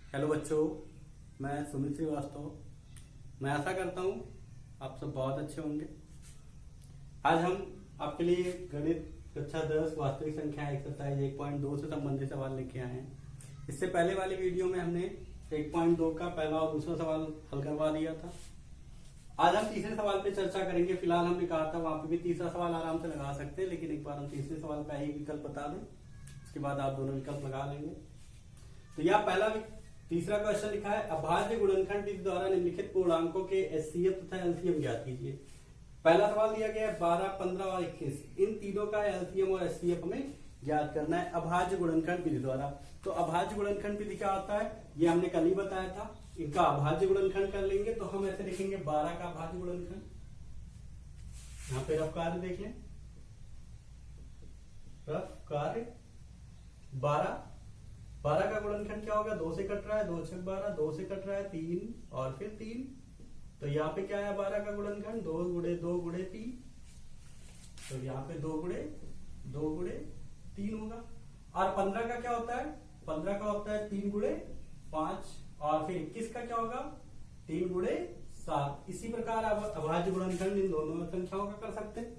Hello बच्चों, मैं सुमित श्रीवास्तव। मैं आशा करता हूँ आप सब बहुत अच्छे होंगे। आज हम आपके लिए गणित कक्षा 10 वास्तविक संख्या एक्सरसाइज 1.2 से संबंधित सवाल लेके आए हैं। इससे पहले वाली वीडियो में हमने 1.2 का पहला और दूसरा सवाल हल करवा दिया था। आज हम तीसरे सवाल पे चर्चा करेंगे। फिलहाल हमने कहा था वहां पे भी तीसरा सवाल आराम से लगा सकते हैं, लेकिन एक बार हम तीसरे सवाल का एक विकल्प बता दें, उसके बाद आप दोनों विकल्प लगा लेंगे। तो यह पहला तीसरा क्वेश्चन लिखा है, अभाज्य गुणनखंड विधि द्वारा निम्नलिखित पूर्णांकों के एचसीएफ तथा एलसीएम ज्ञात कीजिए। पहला सवाल दिया गया है 12, 15 और 21। इन तीनों का एलसीएम और एचसीएफ हमें ज्ञात करना है अभाज्य गुणनखंड विधि द्वारा। तो अभाज्य गुणनखंड विधि क्या होता है ये हमने कल ही बताया था। इनका अभाज्य गुणनखंड कर लेंगे तो हम ऐसे लिखेंगे 12 का अभाज्य गुणनखंड। यहाँ पे रफ कार्य देख लें, रफ कार्य 12 का गुणनखंड क्या होगा, 2 से कट रहा है, 2 छक 12, 2 से कट रहा है 3 और फिर 3। तो यहाँ पे क्या है 12 का गुणनखंड 2 गुणे 2 गुणे 3। तो यहाँ पे 2 गुणे 2 गुणे 3 होगा। और 15 का क्या होता है, 15 का होता है 3 गुणे 5 और फिर 21 का क्या होगा 3 गुणे 7। इसी प्रकार आप अभाज्य गुणनखंड इन दोनों संख्याओं का कर सकते हैं,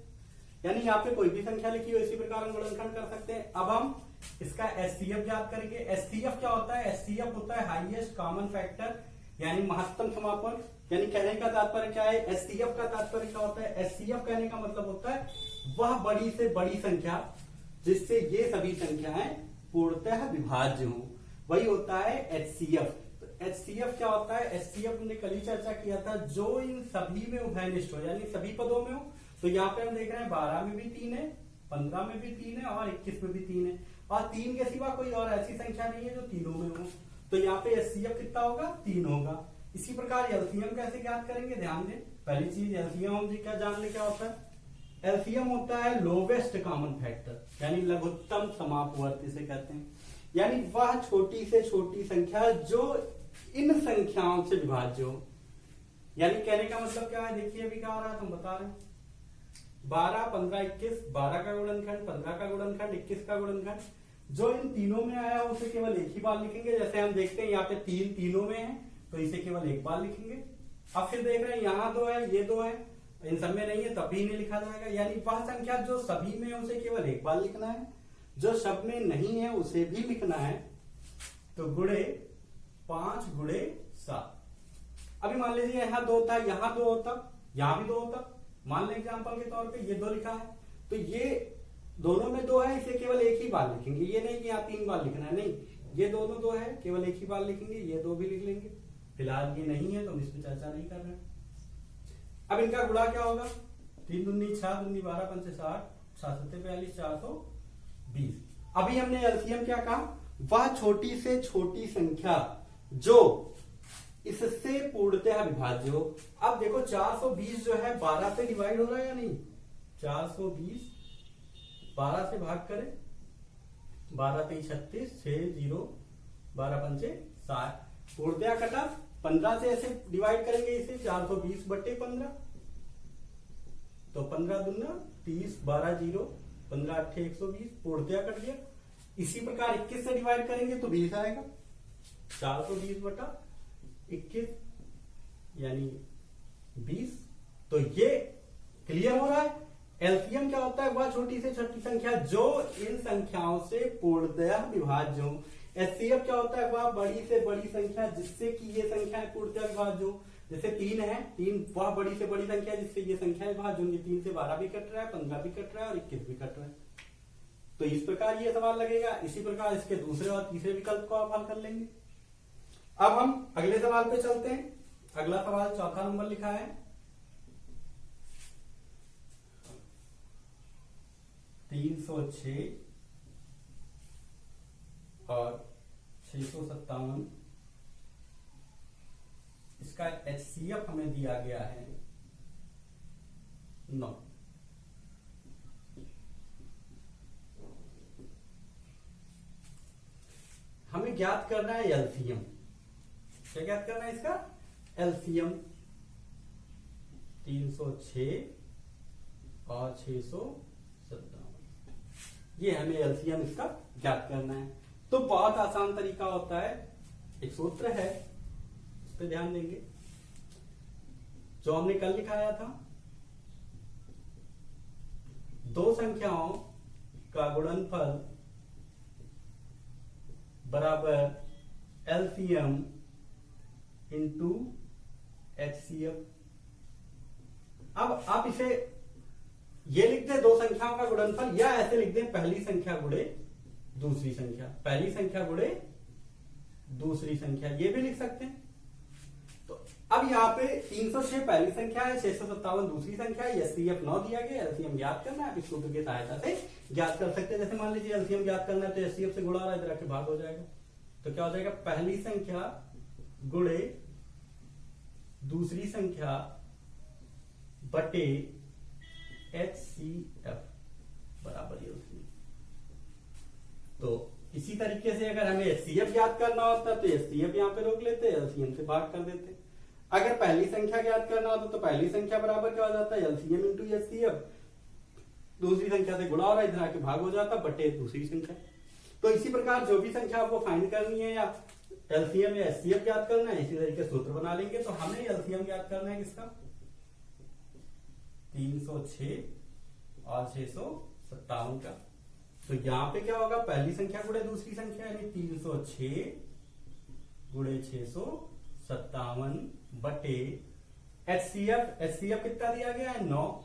यानी यहाँ पे कोई भी संख्या लिखी हो इसी प्रकार हम गुणनखंड कर सकते हैं। अब हम इसका एचसीएफ ज्ञात करेंगे। एचसीएफ क्या होता है, एचसीएफ होता है हाईएस्ट कॉमन फैक्टर, यानी महत्तम समापन। यानी कहने का तात्पर्य क्या है, एचसीएफ का तात्पर्य क्या होता है, एचसीएफ कहने का मतलब होता है वह बड़ी से बड़ी संख्या जिससे ये सभी संख्याएं पूर्णतः विभाज्य हो, वही होता है एचसीएफ। तो एचसीएफ क्या होता है, एचसीएफ हमने कल ही चर्चा किया था, जो इन सभी में उभयनिष्ठ हो, यानी सभी पदों में हो। तो यहाँ पे हम देख रहे हैं 12 में भी 3 है, 15 में भी 3 है और 21 में भी 3 है, और 3 के सिवा कोई और ऐसी संख्या नहीं है जो तीनों में हो। तो यहाँ पे एचसीएफ कितना होगा, 3 होगा। इसी प्रकार एलसीएम कैसे ज्ञात करेंगे, ध्यान दें। पहली चीज एलसीएम हम क्या जान ले क्या होता है, एलसीएम होता है लोवेस्ट कॉमन फैक्टर, यानी लघुत्तम समापवर्त इसे कहते हैं। यानी वह छोटी से छोटी संख्या जो इन संख्याओं से विभाज्य हो। यानी कहने का मतलब क्या है, देखिए अभी क्या हो रहा है, तुम बता रहे हैं 12, 15, 21, 12 का गुणनखंड, 15 का गुणनखंड, 21 का गुणनखंड जो इन तीनों में आया उसे केवल एक ही बार लिखेंगे। जैसे हम देखते हैं यहाँ पे 3 तीनों में है तो इसे केवल एक बार लिखेंगे। अब फिर देख रहे हैं यहाँ 2 है, ये 2 है, इन सब में नहीं है तब भी नहीं लिखा जाएगा। यानी वह संख्या जो सभी में है उसे केवल एक बार लिखना है, जो सब में नहीं है उसे भी लिखना है। तो गुणे 5 गुणे 7। अभी मान लीजिए यहाँ 2 था, यहाँ 2 होता, यहाँ भी 2 होता। मान लें एग्जाम्पल के तौर पे ये 2 लिखा है, तो ये दोनों में 2 है, इसे केवल एक ही बार लिखेंगे। ये नहीं कि यहाँ 3 बार लिखना है, नहीं, ये दोनों 2 है, केवल एक ही बार लिखेंगे। ये 2 भी लिख लेंगे। फिलहाल ये नहीं है तो हम इस पर चर्चा नहीं कर रहे हैं। अब इनका गुणा क्या होगा, 3 दूनी 6, दूनी 12, 5 60, 7 7 42, 420। अभी हमने एलसीएम क्या कहा, वह छोटी से छोटी संख्या जो इससे पूर्णतः विभाज्य हो। अब देखो 420 जो है 12 से डिवाइड हो रहा है या नहीं, 420 12 से भाग करें, 12 3 36, 6 0, 12 5 60, पूर्णतः कटा। 15 से ऐसे डिवाइड करेंगे इसे, 420 बटे 15, तो 15 दूना 30, 12 0, 15 8 120, पूर्णतः कट गया। इसी प्रकार 21 से डिवाइड करेंगे तो 20 आएगा, 420 बटा 21 यानी 20। तो ये क्लियर हो रहा है। एलसीएम क्या होता है, वह छोटी से छोटी संख्या जो इन संख्याओं से पूर्णतः विभाज्य हो। एचसीएफ क्या होता है, वह बड़ी से बड़ी संख्या जिससे कि ये संख्या पूर्णतः विभाज्य हो। जैसे 3 है, 3 वह बड़ी से बड़ी संख्या जिससे ये संख्या विभाज्य होंगी। 3 से 12 भी कट रहा है, 15 भी कट रहा है और 21 भी कट रहा है। तो इस प्रकार ये सवाल लगेगा। इसी प्रकार इसके दूसरे और तीसरे विकल्प को आप हल कर लेंगे। अब हम अगले सवाल पे चलते हैं। अगला सवाल चौथा नंबर लिखा है, 306 और 657। इसका एचसीएफ हमें दिया गया है 9। हमें ज्ञात करना है एलसीएम। क्या ज्ञात करना है इसका, एलसीएम। 306 और 657, ये हमें एलसीएम इसका ज्ञात करना है। तो बहुत आसान तरीका होता है, एक सूत्र है, इस पे ध्यान देंगे, जो हमने कल लिखाया था। दो संख्याओं का गुणनफल बराबर एलसीएम इंटू एचसीएफ। अब आप इसे ये लिख दें दो संख्याओं का गुणनफल, या ऐसे लिख दें पहली संख्या गुणे दूसरी संख्या, पहली संख्या गुणे दूसरी संख्या, ये भी लिख सकते हैं। तो अब यहाँ पे 306 पहली संख्या है, 657 दूसरी संख्या है, एचसीएफ 9 दिया गया, एलसीएम ज्ञात करना है। आप इस सूत्र की सहायता से ज्ञात कर सकते हैं। जैसे मान लीजिए एलसीएम ज्ञात करना है तो एचसीएफ से गुणा रहा है, इधर आके भाग हो जाएगा। तो क्या हो जाएगा, पहली संख्या गुणे दूसरी संख्या बटे एचसीएफ बराबर एलसीएम। तो इसी तरीके से अगर हमें एचसीएफ ज्ञात करना होता तो एचसीएफ यहाँ पे रोक लेते, एलसीएम से भाग कर देते। अगर पहली संख्या ज्ञात करना होता तो पहली संख्या बराबर क्या हो जाता है, एलसीएम इंटू एचसीएफ, दूसरी संख्या से गुणा हो रहा है, इधर आके भाग हो जाता बटे दूसरी संख्या। तो इसी प्रकार जो भी संख्या आपको फाइंड करनी है या एलसीएम या एचसीएफ ज्ञात करना है, इसी तरीके सूत्र बना लेंगे। तो हमें एलसीएम ज्ञात करना है किसका, 306 और 657 का। तो यहां पे क्या होगा, पहली संख्या गुणे दूसरी संख्या यानी 306 गुणे 657 बटे एचसीएफ, एचसीएफ कितना दिया गया है 9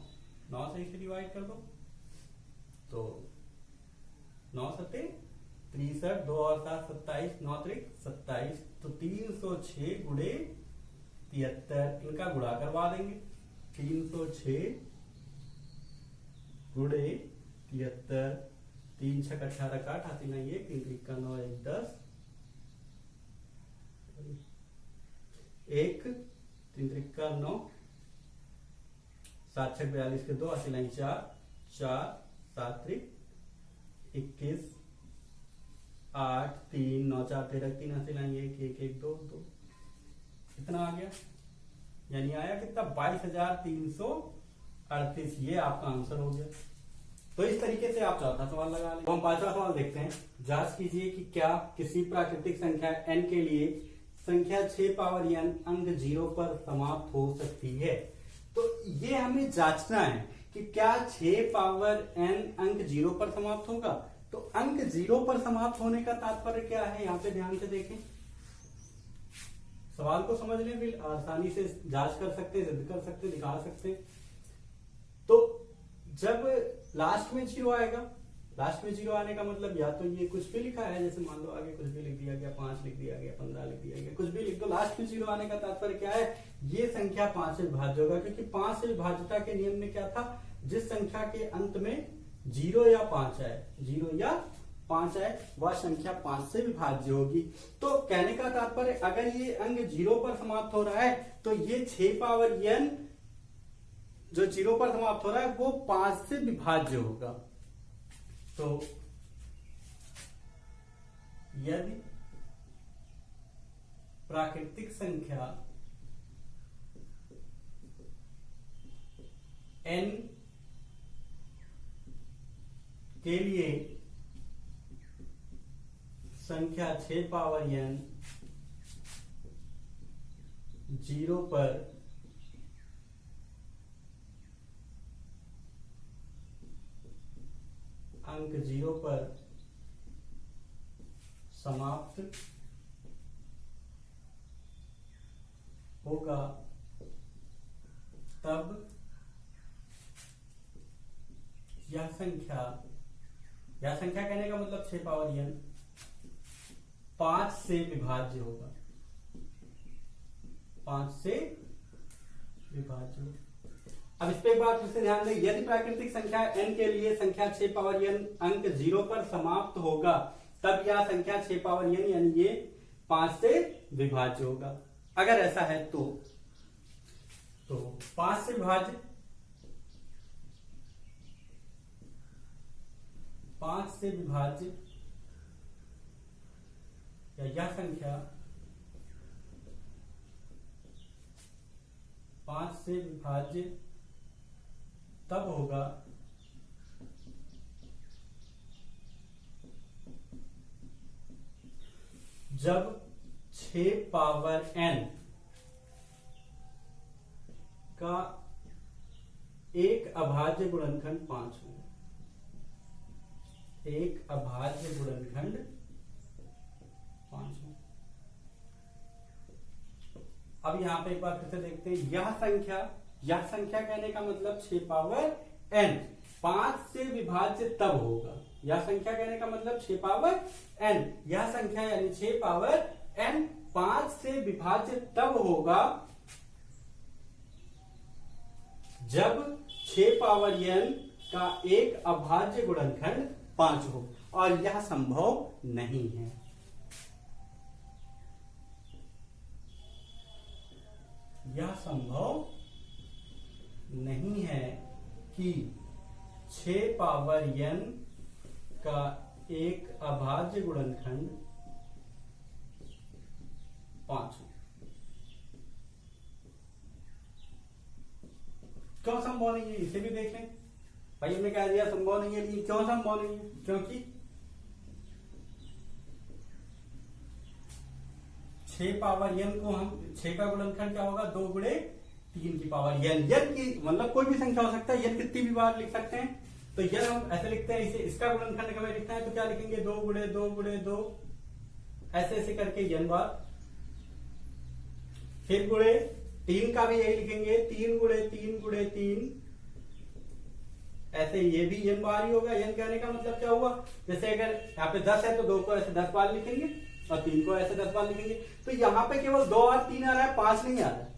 से इसे डिवाइड कर दो। तो 9 सत्ते 63, 2 और 7 27, 9 त्रिक 27। तो 306 गुणे 73, इनका गुणा करवा देंगे। 306 गुणे 73, 3 6 18 का 88 नहीं, 1 3 त्रिक का 9 1 10, 1 3 त्रिक का 9, 7 6 42 के 2, 80 नहीं 4 4, 7 त्रिक 21, 8 3 9 4 13 3, 80 नहीं 1 1 1 2 2, कितना आ गया, यानी आया कितना 22,338। ये आपका आंसर हो गया। तो इस तरीके से आप चौथा सवाल लगा लें। तो हम पांचवा सवाल देखते हैं। जांच कीजिए कि क्या किसी प्राकृतिक संख्या n के लिए संख्या 6 पावर n अंक 0 पर समाप्त हो सकती है। तो ये हमें जांचना है कि क्या 6 पावर n अंक 0 पर समाप्त होगा। तो अंक 0 पर समाप्त होने का तात्पर्य क्या है, यहाँ पे ध्यान से देखें, सवाल को समझ लें, फिर आसानी से जांच कर सकते हैं, सिद्ध कर सकते हैं, दिखा सकते हैं। तो जब लास्ट में 0 आएगा, लास्ट में 0 आने का मतलब या तो ये कुछ भी लिखा है, जैसे मान लो आगे कुछ भी लिख दिया गया, 5 लिख दिया गया, 15 लिख दिया गया, कुछ भी लिख दो, लास्ट में 0 आने का तात्पर्य क्या है, ये संख्या 5 से विभाज्य होगा। क्योंकि 5 से विभाज्यता के नियम में क्या था, जिस संख्या के अंत में 0 या 5 आए, 0 या 5 आए, वह संख्या 5 से विभाज्य होगी। तो कहने का तात्पर्य अगर ये अंक 0 पर समाप्त हो रहा है तो ये 6 पावर n जो 0 पर समाप्त हो रहा है वो 5 से विभाज्य होगा। तो यदि प्राकृतिक संख्या n के लिए संख्या 6 पावर n 0 पर अंक 0 पर समाप्त होगा, तब यह संख्या कहने का मतलब 6 पावर n 5 से विभाज्य होगा, 5 से विभाज्य होगा। अब इस पे एक बात फिर से ध्यान दें, यदि प्राकृतिक संख्या n के लिए संख्या 6 पावर n अंक 0 पर समाप्त होगा, तब यह संख्या 6 पावर n यानी ये 5 से विभाज्य होगा। अगर ऐसा है तो 5 से विभाज्य, 5 से विभाज्य या यह संख्या 5 से विभाज्य तब होगा जब 6 पावर n का एक अभाज्य गुणनखंड 5 हो। एक अभाज्य गुणनखंड 5 हो। अब यहां पे एक बार फिर से देखते हैं, यह संख्या कहने का मतलब 6 पावर n 5 से विभाज्य तब होगा। यह संख्या कहने का मतलब 6 पावर n, यह संख्या यानी 6 पावर n 5 से विभाज्य तब होगा जब 6 पावर n का एक अभाज्य गुणनखंड 5 हो, और यह संभव नहीं है। यह संभव नहीं है कि 6 पावर n का एक अभाज्य गुणनखंड 5 हो। क्यों संभव नहीं है, इसे भी देख लें। भाई हमने कह दिया संभव नहीं है, लेकिन क्यों संभव नहीं है? क्योंकि 6 पावर n को हम 6 का गुणनखंड क्या होगा, 2 गुणे 3 की पावर n। n की मतलब कोई भी संख्या हो सकता है, n कितनी भी बार लिख सकते हैं। तो n हम ऐसे लिखते हैं, इसे इसका गुणनखंड हमें लिखना है तो क्या लिखेंगे, 2 गुणे 2 गुणे 2, ऐसे ऐसे करके n बार। फिर गुणे 3 का भी यही लिखेंगे, 3 गुणे 3 गुणे 3, ऐसे ये भी n बार ही होगा। n कहने का मतलब क्या हुआ, जैसे अगर यहाँ पे 10 है तो 2 को ऐसे 10 बार लिखेंगे और 3 को ऐसे 10 बार लिखेंगे। तो यहाँ पे केवल 2 और 3 आ रहा है, 5 नहीं आ रहा है।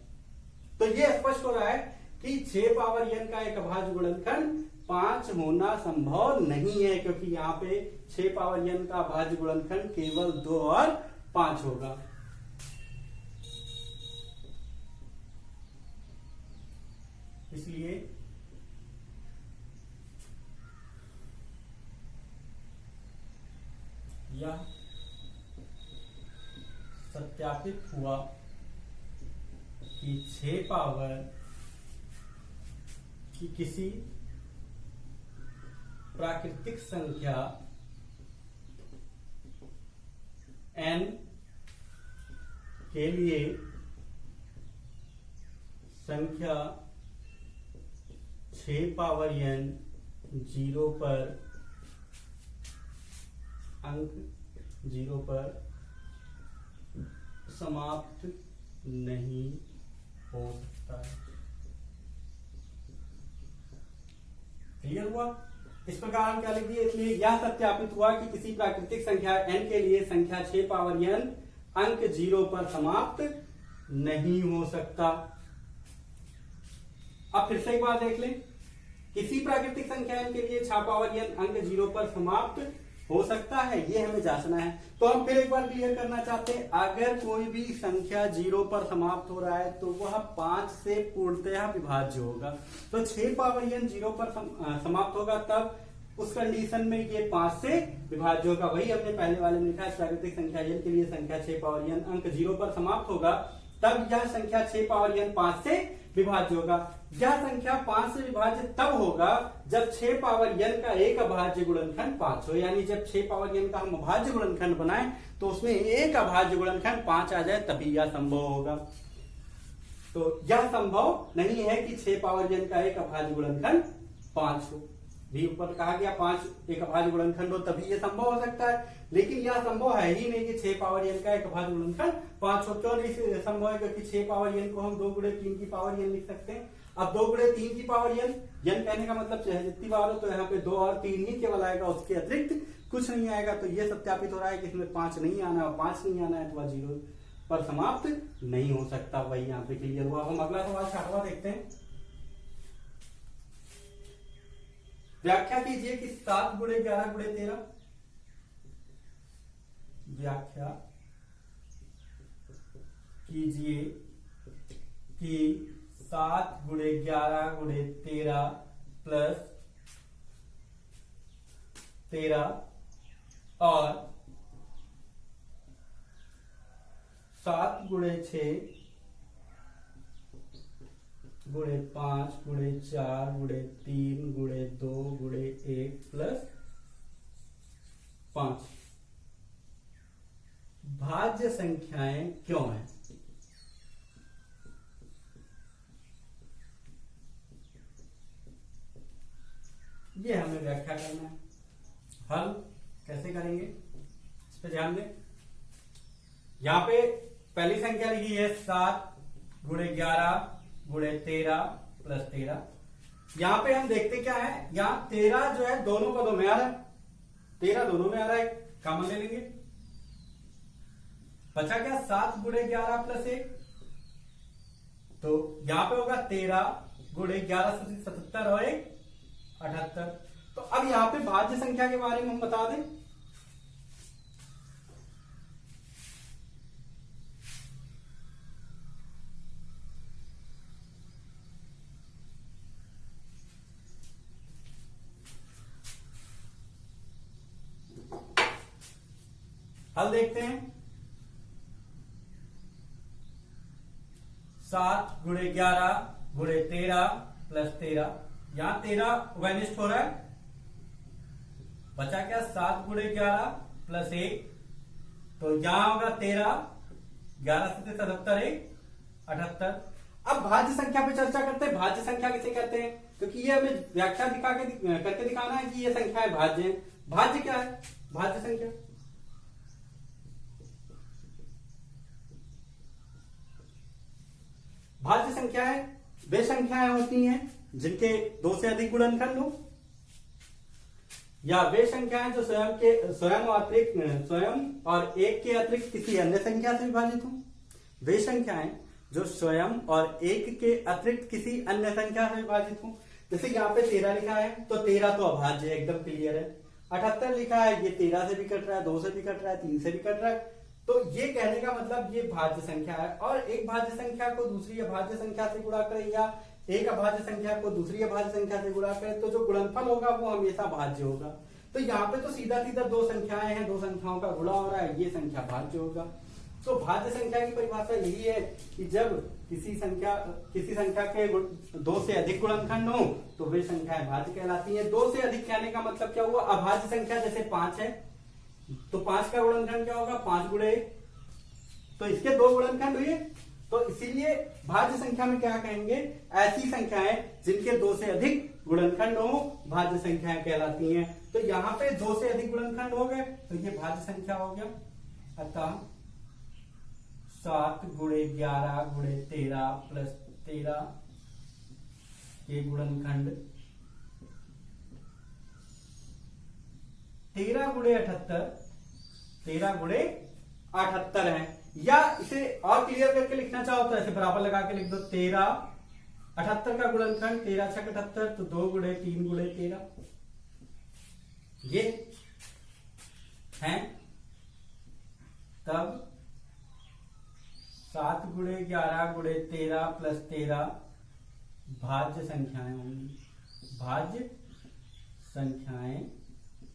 तो ये स्पष्ट हो रहा है कि 6 पावर n का एक अभाज्य गुणनखंड 5 होना संभव नहीं है, क्योंकि यहाँ पे 6 पावर n का अभाज्य गुणनखंड केवल 2 और 5 होगा। इसलिए यह सत्यापित हुआ कि 6 पावर की किसी प्राकृतिक संख्या n के लिए संख्या 6 पावर n 0 पर अंक 0 पर समाप्त नहीं हो सकता है। क्लियर हुआ? इस प्रकार हम क्या लिख दिए, इसलिए यह सत्यापित हुआ कि किसी प्राकृतिक संख्या n के लिए संख्या 6 पावर n अंक 0 पर समाप्त नहीं हो सकता। अब फिर से एक बार देख लें, किसी प्राकृतिक संख्या n के लिए 6 पावर n अंक 0 पर समाप्त हो सकता है, ये हमें जांचना है। तो हम फिर एक बार क्लियर करना चाहते हैं, अगर कोई भी संख्या 0 पर समाप्त हो रहा है तो वह 5 से पूर्णतः विभाज्य होगा। तो 6 पावर n 0 पर समाप्त होगा, तब उस कंडीशन में ये 5 से विभाज्य होगा। वही हमने पहले वाले में लिखा है, प्राकृतिक संख्या n के लिए संख्या 6 पावर n अंक 0 पर समाप्त होगा, तब यह संख्या 6 पावर n 5 से विभाज्य होगा। यह संख्या 5 से विभाज्य तब होगा जब 6 पावर n का एक अभाज्य गुणनखंड 5 हो, यानी जब 6 पावर n का हम अभाज्य गुणनखंड बनाएं तो उसमें एक अभाज्य गुणनखंड 5 आ जाए, तभी यह संभव होगा। तो यह संभव नहीं है कि 6 पावर n का एक अभाज्य गुणनखंड 5 हो। भी ऊपर कहा गया 5 एक अभाज्य गुणनखंड हो तभी यह संभव हो सकता है, लेकिन यह संभव है ही नहीं कि 6 पावर n का एक अभाज्य गुणनखंड 5 हो। क्यों नहीं संभव है? क्योंकि 6 पावर n को हम 2 गुणे 3 की पावर n लिख सकते हैं। अब 2 गुणे 3 की पावर n कहने का मतलब चाहे जितनी बार हो तो यहाँ पे 2 और 3 ही केवल आएगा, उसके अतिरिक्त कुछ नहीं आएगा। तो ये सत्यापित हो रहा है कि इसमें 5 नहीं आना है, 5 नहीं आना है तो वह 0 पर समाप्त नहीं हो सकता। वही यहाँ पे क्लियर हुआ। हम अगला सवाल 6वां देखते हैं। व्याख्या कीजिए कि 7 गुणे 11 गुणे 13, व्याख्या कीजिए कि 7 गुणे 11 गुणे 13 प्लस 13 और 7 गुणे 6 गुणे 5 गुणे 4 गुणे 3 गुणे 2 गुणे 1 प्लस 5, भाज्य संख्याएं क्यों हैं। ये हमें व्याख्या करना है। हल कैसे करेंगे इस पे ध्यान दें। यहां पे पहली संख्या लिखी है 7 गुणे 11 गुणे 13 प्लस 13। यहां पे हम देखते क्या है, यहां 13 जो है दोनों पदों में आ रहा है, 13 दोनों में आ रहा है, कॉमन ले लेंगे। बचा क्या 7 गुणे 11 प्लस 1, तो यहां पे होगा 13 गुणे 11 से 77 और 1 78। तो अब यहां पे भाज्य संख्या के बारे में हम बता दें। हल देखते हैं। 7 गुणे 11 गुणे 13 प्लस 13, यहां 13 वैनिस्ट हो रहा है, बचा क्या 7 गुणे 11 प्लस 1, तो यहां होगा 13, 11 से 77 1 78। अब भाज्य संख्या पे चर्चा करते हैं। भाज्य संख्या किसे कहते हैं, क्योंकि ये हमें व्याख्या दिखा के करके दिखाना है कि ये संख्याएं भाज्य हैं। भाज्य क्या है, भाज्य संख्या भाज्य संख्याएं वे संख्याएं होती हैं जिनके 2 से अधिक गुणनखंड हो, या वे संख्याएं जो स्वयं और एक के अतिरिक्त किसी अन्य संख्या से विभाजित हो। वे संख्याएं जो स्वयं और एक के अतिरिक्त किसी अन्य संख्या से विभाजित हो। जैसे यहाँ पे 13 लिखा है, तो 13 तो अभाज्य है, एकदम क्लियर है। 78 लिखा है, ये 13 से भी कट रहा है, 2 से भी कट रहा है, 3 से भी कट रहा है। तो ये कहने का मतलब ये भाज्य संख्या है। और एक भाज्य संख्या को दूसरी अभाज्य संख्या से गुणा करें, या एक अभाज्य संख्या को दूसरी अभाज्य संख्या से गुणा करें, तो जो गुणनफल होगा वो हमेशा भाज्य होगा। तो यहाँ पे तो सीधा सीधा 2 संख्याएं हैं, 2 संख्याओं का गुणा हो रहा है, ये संख्या भाज्य होगा। तो भाज्य संख्या की परिभाषा यही है कि जब किसी संख्या के 2 से अधिक गुणनखंड हो तो वे संख्याएं भाज्य कहलाती हैं। 2 से अधिक कहने का मतलब क्या हुआ, अभाज्य संख्या जैसे 5 है, तो 5 का गुणनखंड क्या होगा 5 गुणे 1, तो इसके 2 गुणनखंड हुए। तो इसीलिए भाज्य संख्या में क्या कहेंगे, ऐसी संख्याएं जिनके 2 से अधिक गुणनखंड हो भाज्य संख्याएं कहलाती हैं। तो यहाँ पे 2 से अधिक गुणनखंड हो गए तो ये भाज्य संख्या हो गया। अतः 7 गुणे 11 गुणे 13 प्लस 13 के गुणनखंड 13 गुणे 78, 13 गुणे 78 है। या इसे और क्लियर करके लिखना चाहो तो ऐसे बराबर लगा के लिख दो, 13 78 का गुणनखंड 13 छक 78, तो 2 गुणे 3 गुणे 13 ये है। तब 7 गुणे 11 गुणे 13 प्लस 13 भाज्य संख्याएं होंगी, भाज्य संख्याएं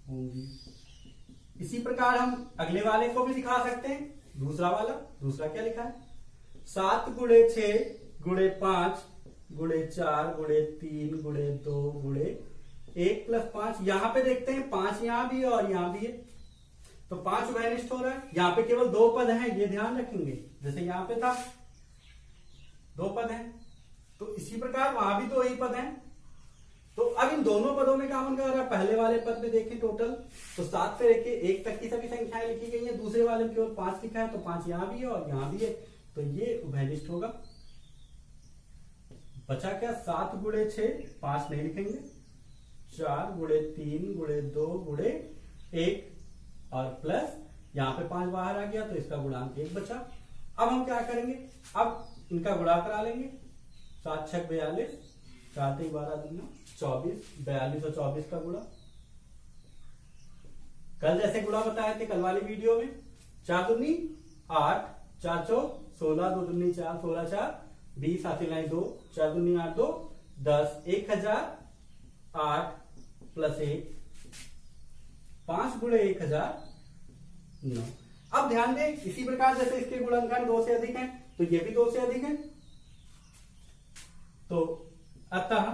होंगी। इसी प्रकार हम अगले वाले को भी दिखा सकते हैं। दूसरा क्या लिखा है, 7 गुणे 6 गुणे 5 गुणे 4 गुणे 3 गुणे 2 गुणे 1 प्लस 5। यहां पे देखते हैं 5 यहां भी है और यहां भी है, तो 5 वैनिस्ट हो रहा है। यहां पे केवल 2 पद हैं, ये ध्यान रखेंगे, जैसे यहां पे था 2 पद हैं, तो इसी प्रकार वहां भी 2 ही पद हैं। तो अब इन दोनों पदों में कॉमन क्या हो रहा है, पहले वाले पद में देखें टोटल तो 7 से लेके 1 तक की सभी संख्याएं लिखी गई हैं, दूसरे वाले में केवल 5 लिखा है, तो 5 यहां भी है और यहां भी है, तो ये उभयनिष्ठ होगा। बचा क्या 7 गुणे 6, 5 नहीं लिखेंगे, 4 गुणे 3 गुणे 2 गुणे 1 और प्लस यहां पे 5 बाहर आ गया तो इसका गुणांक 1 बचा। अब हम क्या करेंगे, अब इनका गुणा करा लेंगे, 7 छक 42, 4 3 12 दूना 24, 42 और 24 का गुणा। कल जैसे गुणा बताए थे कल वाली वीडियो में, 4 दूनी 8, 4 चौक 16, 2 दूनी 4, 16 4 20, 7 लाइन 2, 4 दूनी 8 2 10, 1008 प्लस 1, 5 गुणे 1000 9। अब ध्यान दें, इसी प्रकार जैसे इसके गुणनखंड 2 से अधिक हैं तो ये भी 2 से अधिक है, तो अतः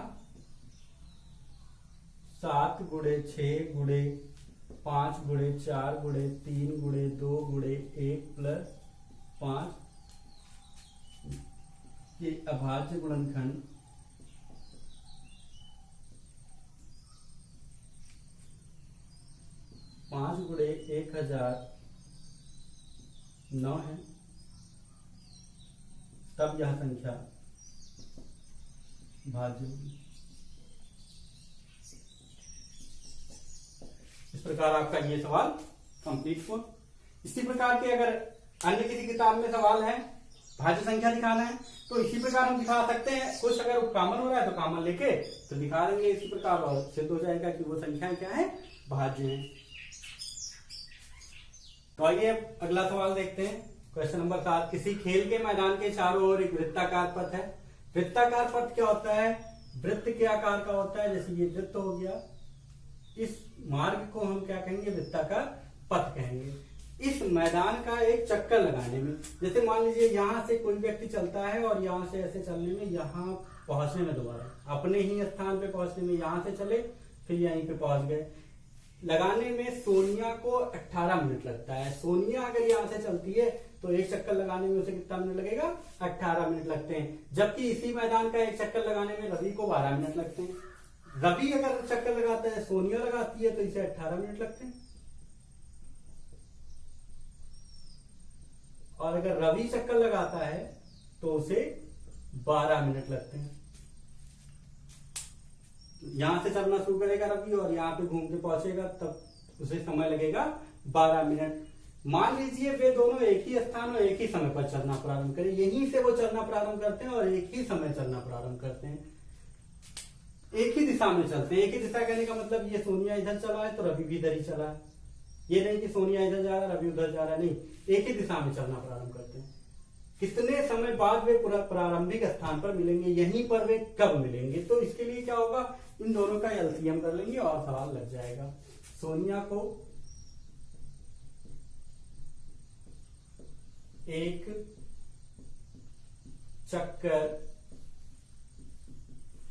7 गुणे 6 गुणे 5 गुणे 4 गुणे 3 गुणे 2 गुणे 1 प्लस 5 ये अभाज्य गुणनखंड 5 गुणे 1009 है, तब यह संख्या भाज्य होगी। इस प्रकार आपका ये सवाल कंप्लीट हुआ। इसी प्रकार के अगर अन्य किसी किताब में सवाल है, भाज्य संख्या दिखाना है, तो इसी प्रकार हम दिखा सकते हैं। कुछ अगर कॉमन हो रहा है तो कॉमन लेके तो दिखा देंगे इसी प्रकार, और सिद्ध हो जाएगा कि वो संख्या क्या है, भाज्य है। तो आइए अगला सवाल देखते हैं। क्वेश्चन नंबर 7, किसी खेल के मैदान के चारों ओर एक वृत्ताकार पथ है। वृत्ताकार पथ क्या होता है, वृत्त के आकार का होता है। जैसे ये वृत्त हो गया, इस मार्ग को हम क्या कहेंगे, वृत्ताकार पथ कहेंगे। इस मैदान का एक चक्कर लगाने में, जैसे मान लीजिए यहां से कोई व्यक्ति चलता है और यहां से ऐसे चलने में, यहां पहुंचने में, दोबारा अपने ही स्थान पे पहुंचने में, यहां से चले फिर यहीं पे पहुंच गए, लगाने में सोनिया को 18 मिनट लगता है। सोनिया अगर यहां से चलती है तो एक चक्कर लगाने में उसे कितना मिनट लगेगा, 18 मिनट लगते हैं। जबकि इसी मैदान का एक चक्कर लगाने में रवि को 12 मिनट लगते हैं। रवि अगर चक्कर लगाता है, सोनिया लगाती है, तो इसे 18 मिनट लगते हैं। और अगर रवि चक्कर लगाता है तो उसे 12 मिनट लगते हैं। यहां से चलना शुरू करेगा रवि और यहां पे घूम के पहुंचेगा, तब उसे समय लगेगा 12 मिनट। मान लीजिए वे दोनों एक ही स्थान और एक ही समय पर चलना प्रारंभ करें। यहीं से वो चलना प्रारंभ करते हैं और एक ही समय चलना प्रारंभ करते हैं, एक ही दिशा में चलते हैं। एक ही दिशा कहने का मतलब ये सोनिया इधर चला है तो रवि भी इधर ही चला है। ये नहीं कि सोनिया इधर जा रहा है रवि उधर जा रहा है, नहीं, एक ही दिशा में चलना प्रारंभ करते हैं। कितने समय बाद वे प्रारंभिक स्थान पर मिलेंगे, यहीं पर वे कब मिलेंगे, तो इसके लिए क्या होगा, इन दोनों का एलसीएम कर लेंगे और सवाल लग जाएगा। सोनिया को एक चक्कर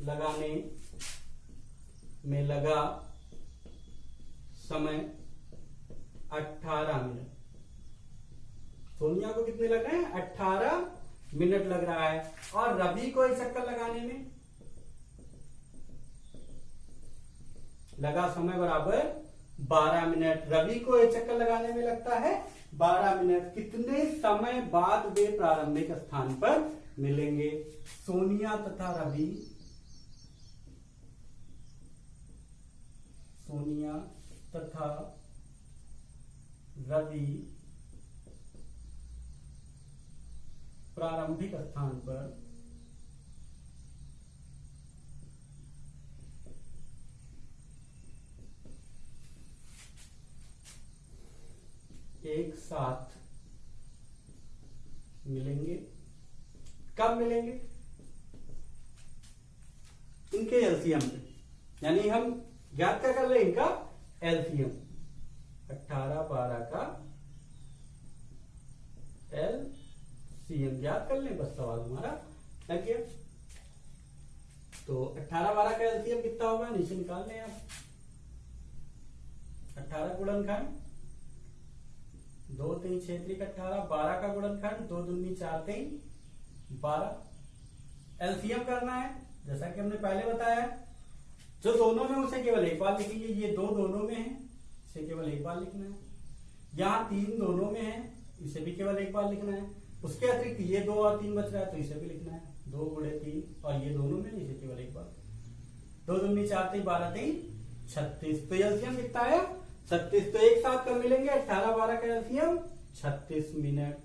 लगाने में लगा समय 18 मिनट। सोनिया को कितने लग रहे हैं, 18 मिनट लग रहा है। और रवि को एक चक्कर लगाने में लगा समय बराबर 12 मिनट। रवि को एक चक्कर लगाने में लगता है 12 मिनट। कितने समय बाद वे प्रारंभिक स्थान पर मिलेंगे, सोनिया तथा रवि, सोनिया तथा रवि प्रारंभिक स्थान पर एक साथ मिलेंगे। कब मिलेंगे, इनके एलसीएम पे, यानी हम ज्ञात क्या कर ले, इनका एलसीएम 18 12 का एलसीएम ज्ञात कर लें, बस सवाल हमारा लग गया। तो 18 12 का एलसीएम कितना होगा, नीचे निकाल लें आप। 18 गुणनखंड 2 3 6 3 18, 12 का गुणनखंड 2 दूनी 4 3 12। एलसीएम करना है जैसा कि हमने पहले बताया, जो दोनों में उसे केवल एक बार लिखेंगे। ये 2 दोनों में है, इसे केवल एक बार लिखना है। यहाँ 3 दोनों में है, इसे भी केवल एक बार लिखना है। उसके अतिरिक्त ये 2 और 3 बच रहा है तो इसे भी लिखना है, 2 गुणे 3, और ये दोनों में, इसे केवल एक बार। 2 दूनी 4 3 12 3 36। तो एलसीएम कितना है, 36। तो एक साथ कब मिलेंगे, 18 12 का एलसीएम 36 मिनट।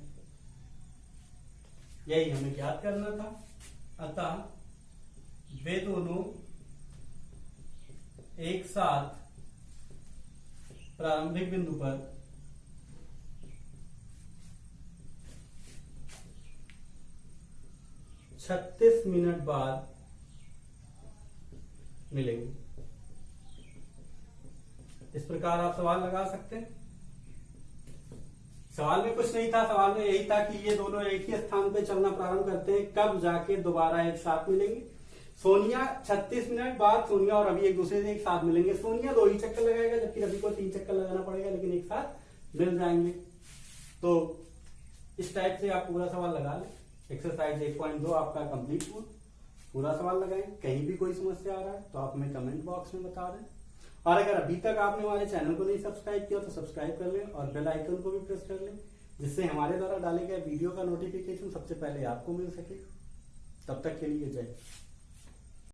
यही हमें याद करना था। अतः वे दोनों एक साथ प्रारंभिक बिंदु पर छत्तीस मिनट बाद मिलेंगे। इस प्रकार आप सवाल लगा सकते हैं। सवाल में कुछ नहीं था, सवाल में यही था कि ये दोनों एक ही स्थान पे चलना प्रारंभ करते हैं, कब जाके दोबारा एक साथ मिलेंगे। सोनिया 36 मिनट बाद सोनिया और रवि एक दूसरे से एक साथ मिलेंगे। सोनिया 2 ही चक्कर लगाएगा जबकि रवि को 3 चक्कर लगाना पड़ेगा, लेकिन एक साथ मिल जाएंगे। तो इस टाइप से आप पूरा सवाल लगा लें। एक्सरसाइज 1.2 आपका कंप्लीट हुआ। पूरा सवाल लगाएं। कहीं भी कोई समस्या आ रहा है तो आप हमें कमेंट बॉक्स में बता दें। और अगर अभी तक आपने हमारे चैनल को नहीं सब्सक्राइब किया तो सब्सक्राइब कर लें और बेल आइकन को भी प्रेस कर लें, जिससे हमारे द्वारा डाले गए वीडियो का नोटिफिकेशन सबसे पहले आपको मिल सके। तब तक के लिए जय।